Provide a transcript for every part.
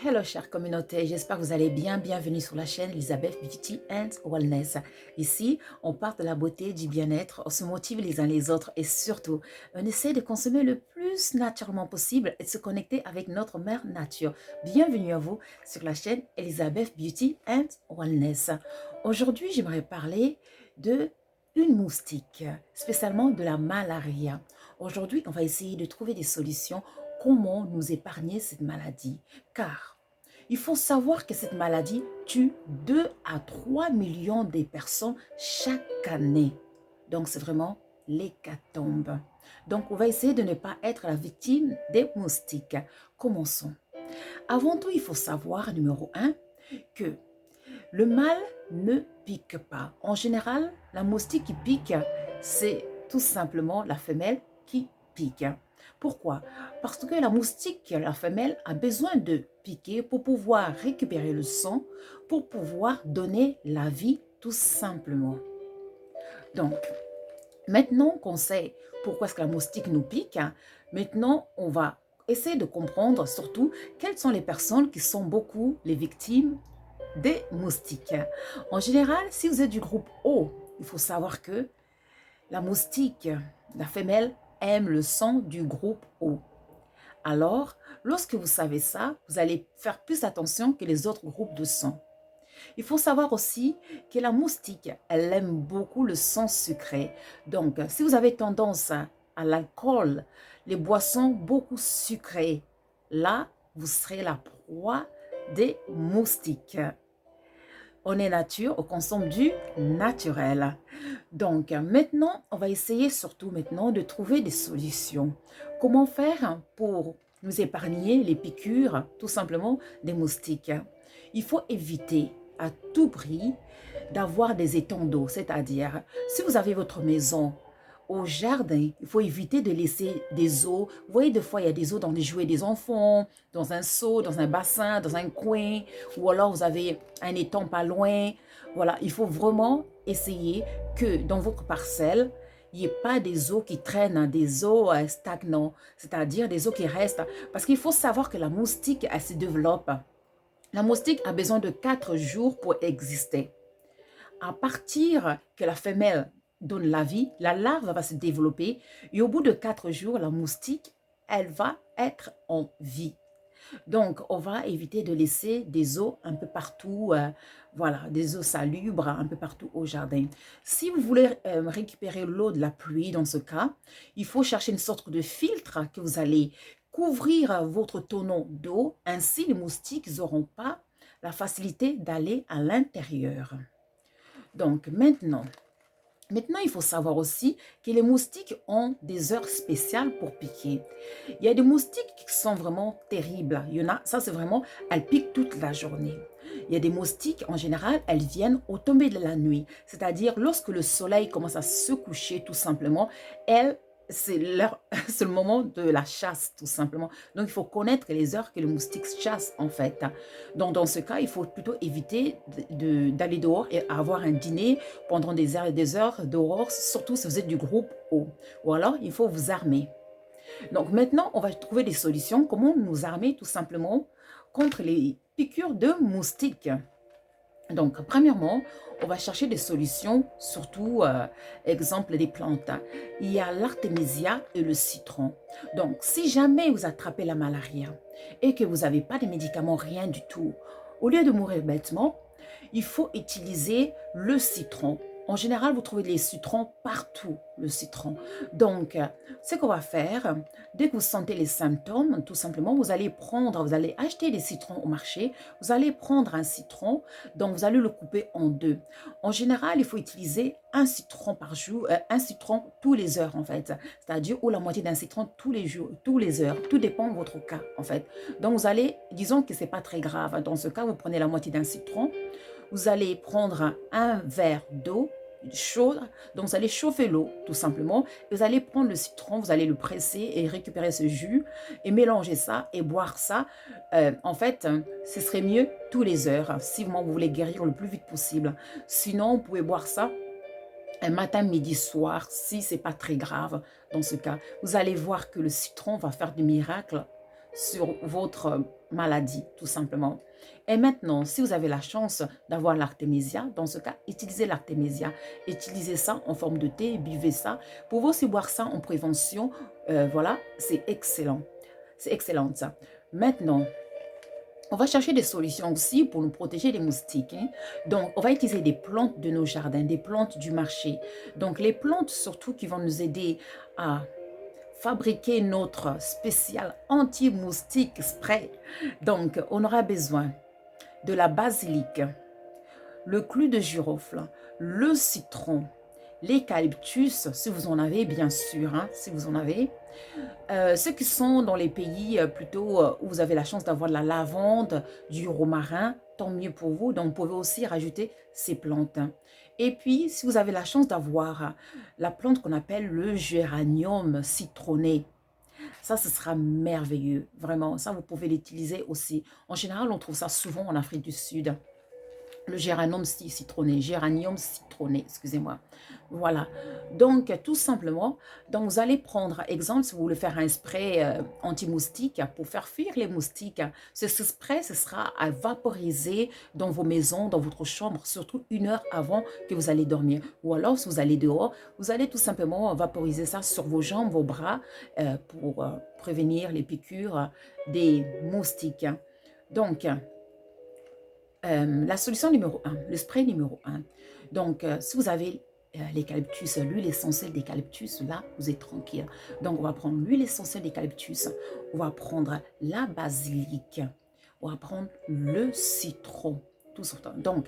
Hello chère communauté, j'espère que vous allez bien. Bienvenue sur la chaîne Elizabeth Beauty and Wellness. Ici, on parle de la beauté, du bien-être, on se motive les uns les autres et surtout, on essaie de consommer le plus naturellement possible et de se connecter avec notre mère nature. Bienvenue à vous sur la chaîne Elizabeth Beauty and Wellness. Aujourd'hui, j'aimerais parler de une moustique, spécialement de la malaria. Aujourd'hui, on va essayer de trouver des solutions. Comment nous épargner cette maladie? Car il faut savoir que cette maladie tue 2 à 3 millions de personnes chaque année. Donc, c'est vraiment l'hécatombe. Donc, on va essayer de ne pas être la victime des moustiques. Commençons. Avant tout, il faut savoir, numéro un, que le mâle ne pique pas. En général, la moustique qui pique, c'est tout simplement la femelle qui pique. Pourquoi? Parce que la moustique, la femelle, a besoin de piquer pour pouvoir récupérer le sang, pour pouvoir donner la vie tout simplement. Donc, maintenant qu'on sait pourquoi est-ce que la moustique nous pique, maintenant on va essayer de comprendre surtout quelles sont les personnes qui sont beaucoup les victimes des moustiques. En général, si vous êtes du groupe O, il faut savoir que la moustique, la femelle, aime le sang du groupe O. Alors, lorsque vous savez ça, vous allez faire plus attention que les autres groupes de sang. Il faut savoir aussi que la moustique, elle aime beaucoup le sang sucré. Donc, si vous avez tendance à l'alcool, les boissons beaucoup sucrées, là, vous serez la proie des moustiques. On est nature, on consomme du naturel. Donc maintenant, on va essayer surtout maintenant de trouver des solutions. Comment faire pour nous épargner les piqûres, tout simplement, des moustiques? Il faut éviter à tout prix d'avoir des étangs d'eau, c'est-à-dire si vous avez votre maison au jardin, il faut éviter de laisser des eaux. Vous voyez, des fois, il y a des eaux dans les jouets des enfants, dans un seau, dans un bassin, dans un coin, ou alors vous avez un étang pas loin. Voilà, il faut vraiment essayer que dans votre parcelle, il n'y ait pas des eaux qui traînent, hein, des eaux stagnantes, c'est-à-dire des eaux qui restent. Parce qu'il faut savoir que la moustique, elle se développe. La moustique a besoin de 4 jours pour exister. À partir que la femelle donne la vie, la larve va se développer et au bout de 4 jours, la moustique, elle va être en vie. Donc, on va éviter de laisser des eaux un peu partout, voilà, des eaux salubres un peu partout au jardin. Si vous voulez récupérer l'eau de la pluie, dans ce cas, il faut chercher une sorte de filtre que vous allez couvrir votre tonneau d'eau. Ainsi, les moustiques n'auront pas la facilité d'aller à l'intérieur. Donc, Maintenant, il faut savoir aussi que les moustiques ont des heures spéciales pour piquer. Il y a des moustiques qui sont vraiment terribles. Il y en a, ça c'est vraiment, elles piquent toute la journée. Il y a des moustiques, en général, elles viennent au tomber de la nuit. C'est-à-dire, lorsque le soleil commence à se coucher, tout simplement, elles c'est c'est le moment de la chasse, tout simplement. Donc, il faut connaître les heures que le moustique chasse, en fait. Donc, dans ce cas, il faut plutôt éviter d'aller dehors et avoir un dîner pendant des heures et des heures dehors, surtout si vous êtes du groupe O. Ou alors, il faut vous armer. Donc, maintenant, on va trouver des solutions. Comment nous armer, tout simplement, contre les piqûres de moustiques. Donc, premièrement, on va chercher des solutions, surtout, exemple des plantes. Il y a l'artémisia et le citron. Donc, si jamais vous attrapez la malaria et que vous n'avez pas de médicaments, rien du tout, au lieu de mourir bêtement, il faut utiliser le citron. En général, vous trouvez les citrons partout, le citron. Donc, ce qu'on va faire, dès que vous sentez les symptômes, tout simplement, vous allez acheter des citrons au marché, vous allez prendre un citron, donc vous allez le couper en deux. En général, il faut utiliser un citron par jour, un citron tous les heures en fait, c'est-à-dire ou la moitié d'un citron tous les jours, tous les heures, tout dépend de votre cas en fait. Donc vous allez, disons que c'est pas très grave, dans ce cas, vous prenez la moitié d'un citron, vous allez prendre un verre d'eau chaude, donc vous allez chauffer l'eau tout simplement, et vous allez prendre le citron, vous allez le presser et récupérer ce jus et mélanger ça et boire ça. En fait, ce serait mieux tous les heures si vous voulez guérir le plus vite possible. Sinon, vous pouvez boire ça un matin, midi, soir, si c'est pas très grave dans ce cas. Vous allez voir que le citron va faire des miracles sur votre maladie, tout simplement. Et maintenant, si vous avez la chance d'avoir l'artémisia, dans ce cas, utilisez l'artémisia. Utilisez ça en forme de thé, buvez ça. Vous pouvez aussi boire ça en prévention. Voilà, c'est excellent. C'est excellent ça. Maintenant, on va chercher des solutions aussi pour nous protéger des moustiques, hein. Donc, on va utiliser des plantes de nos jardins, des plantes du marché. Donc, les plantes surtout qui vont nous aider à fabriquer notre spécial anti-moustique spray. Donc, on aura besoin de la basilic, le clou de girofle, le citron, l'eucalyptus, si vous en avez bien sûr, hein, si vous en avez. Ceux qui sont dans les pays plutôt où vous avez la chance d'avoir de la lavande, du romarin, tant mieux pour vous. Donc, vous pouvez aussi rajouter ces plantes. Et puis, si vous avez la chance d'avoir la plante qu'on appelle le géranium citronné, ça, ce sera merveilleux. Vraiment, ça, vous pouvez l'utiliser aussi. En général, on trouve ça souvent en Afrique du Sud. Le géranium citronné, excusez-moi. Voilà. Donc, tout simplement, donc vous allez prendre, exemple, si vous voulez faire un spray anti-moustique pour faire fuir les moustiques, ce spray, ce sera à vaporiser dans vos maisons, dans votre chambre, surtout 1 heure avant que vous allez dormir. Ou alors, si vous allez dehors, vous allez tout simplement vaporiser ça sur vos jambes, vos bras, pour prévenir les piqûres des moustiques. Donc, la solution numéro 1, le spray numéro 1. Donc, si vous avez l'eucalyptus, l'huile essentielle d'eucalyptus, là, vous êtes tranquille. Donc, on va prendre l'huile essentielle d'eucalyptus, on va prendre la basilic, on va prendre le citron, tout ça. Donc,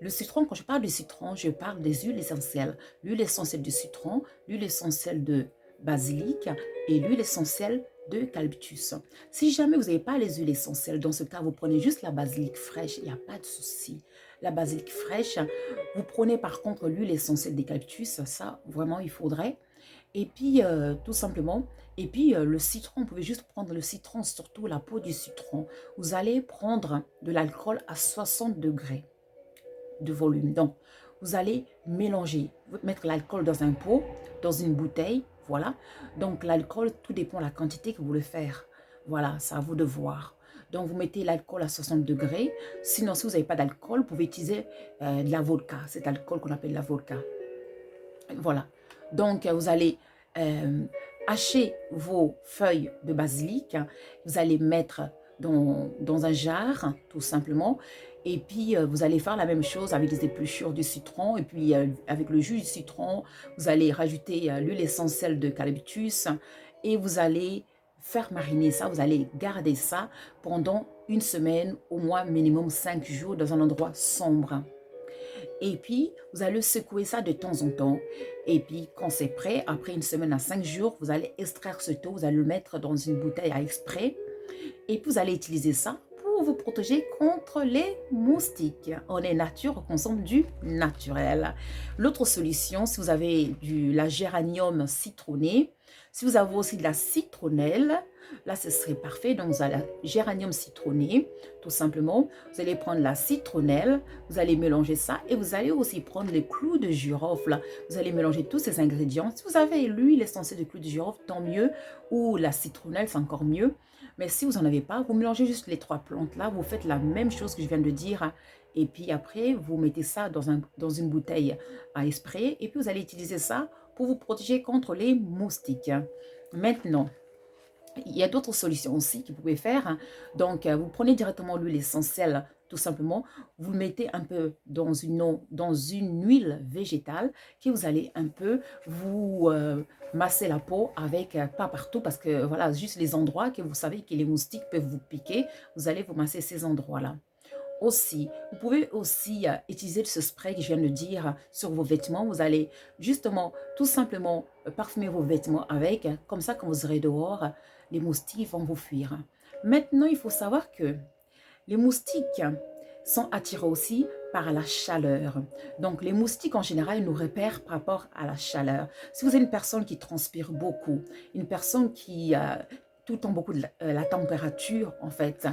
le citron, quand je parle de citron, je parle des huiles essentielles. L'huile essentielle de citron, l'huile essentielle de basilic et l'huile essentielle d'eucalyptus. Si jamais vous n'avez pas les huiles essentielles, dans ce cas, vous prenez juste la basilic fraîche, il n'y a pas de souci. La basilic fraîche, vous prenez par contre l'huile essentielle d'eucalyptus, ça vraiment il faudrait. Et puis tout simplement, et puis le citron, vous pouvez juste prendre le citron, surtout la peau du citron. Vous allez prendre de l'alcool à 60 degrés de volume. Donc, vous allez mélanger, mettre l'alcool dans un pot, dans une bouteille, voilà. Donc, l'alcool, tout dépend de la quantité que vous voulez faire. Voilà, c'est à vous de voir. Donc, vous mettez l'alcool à 60 degrés. Sinon, si vous n'avez pas d'alcool, vous pouvez utiliser de la vodka, cet alcool qu'on appelle la vodka. Voilà. Donc, vous allez hacher vos feuilles de basilic. Vous allez mettre dans un jar, tout simplement. Et puis, vous allez faire la même chose avec les épluchures du citron. Et puis, avec le jus du citron, vous allez rajouter l'huile essentielle d'eucalyptus. Et vous allez faire mariner ça. Vous allez garder ça pendant 1 semaine, au moins minimum 5 jours dans un endroit sombre. Et puis, vous allez secouer ça de temps en temps. Et puis, quand c'est prêt, après 1 semaine à 5 jours, vous allez extraire ce taux. Vous allez le mettre dans une bouteille à exprès. Et puis, vous allez utiliser ça pour vous protéger contre les moustiques. On est nature, on consomme du naturel. L'autre solution, si vous avez la géranium citronné, si vous avez aussi de la citronnelle, là, ce serait parfait. Donc, vous avez la géranium citronné, tout simplement. Vous allez prendre la citronnelle, vous allez mélanger ça et vous allez aussi prendre les clous de girofle. Vous allez mélanger tous ces ingrédients. Si vous avez l'huile essentielle de clous de girofle, tant mieux. Ou la citronnelle, c'est encore mieux. Mais si vous n'en avez pas, vous mélangez juste les 3 plantes là. Vous faites la même chose que je viens de dire. Et puis après, vous mettez ça dans une bouteille à spray. Et puis, vous allez utiliser ça pour vous protéger contre les moustiques. Maintenant, il y a d'autres solutions aussi que vous pouvez faire. Donc, vous prenez directement l'huile essentielle, tout simplement. Vous le mettez un peu dans une huile végétale que vous allez un peu vous masser la peau avec, pas partout, parce que voilà, juste les endroits que vous savez que les moustiques peuvent vous piquer. Vous allez vous masser ces endroits-là. Aussi, vous pouvez aussi utiliser ce spray que je viens de dire sur vos vêtements. Vous allez justement, tout simplement, parfumer vos vêtements avec. Comme ça, quand vous serez dehors, les moustiques vont vous fuir. Maintenant, il faut savoir que les moustiques sont attirés aussi par la chaleur. Donc, les moustiques, en général, ils nous repèrent par rapport à la chaleur. Si vous êtes une personne qui transpire beaucoup, une personne qui tout le temps beaucoup de la température, en fait,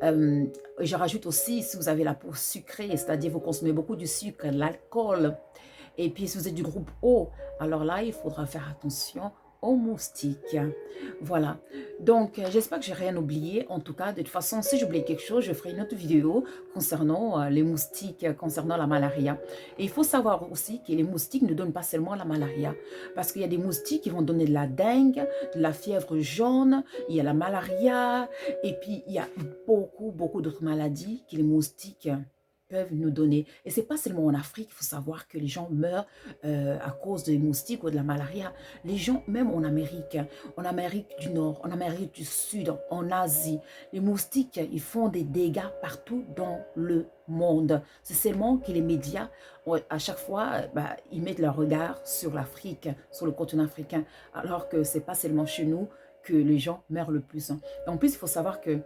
je rajoute aussi, si vous avez la peau sucrée, c'est-à-dire vous consommez beaucoup du sucre, de l'alcool, et puis si vous êtes du groupe O, alors là, il faudra faire attention aux moustiques. Voilà. Donc, j'espère que j'ai rien oublié. En tout cas, de toute façon, si j'oublie quelque chose, je ferai une autre vidéo concernant les moustiques, concernant la malaria. Et il faut savoir aussi que les moustiques ne donnent pas seulement la malaria. Parce qu'il y a des moustiques qui vont donner de la dengue, de la fièvre jaune, il y a la malaria, et puis il y a beaucoup, beaucoup d'autres maladies que les moustiques peuvent nous donner. Et c'est pas seulement en Afrique, il faut savoir que les gens meurent à cause des moustiques ou de la malaria. Les gens, même en Amérique du Nord, en Amérique du Sud, en Asie, les moustiques, ils font des dégâts partout dans le monde. C'est seulement que les médias, à chaque fois, ils mettent leur regard sur l'Afrique, sur le continent africain, alors que c'est pas seulement chez nous que les gens meurent le plus. En plus, il faut savoir que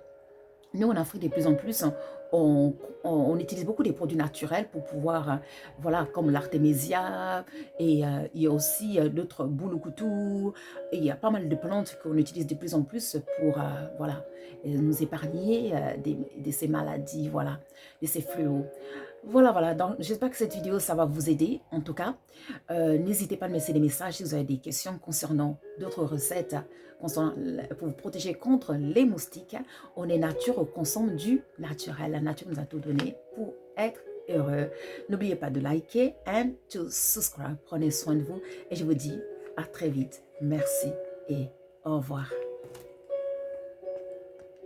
nous, en Afrique, de plus en plus, on, on utilise beaucoup des produits naturels pour pouvoir, voilà, comme l'artémisia, et il y a aussi d'autres boulou-coutou, et il y a pas mal de plantes qu'on utilise de plus en plus pour, voilà, nous épargner de ces maladies, voilà, de ces fléaux. Voilà, voilà, donc j'espère que cette vidéo, ça va vous aider, en tout cas. N'hésitez pas à me laisser des messages si vous avez des questions concernant d'autres recettes pour vous protéger contre les moustiques. On est nature, on consomme du naturel. La nature nous a tout donné pour être heureux. N'oubliez pas de liker and to subscribe. Prenez soin de vous et je vous dis à très vite. Merci et au revoir.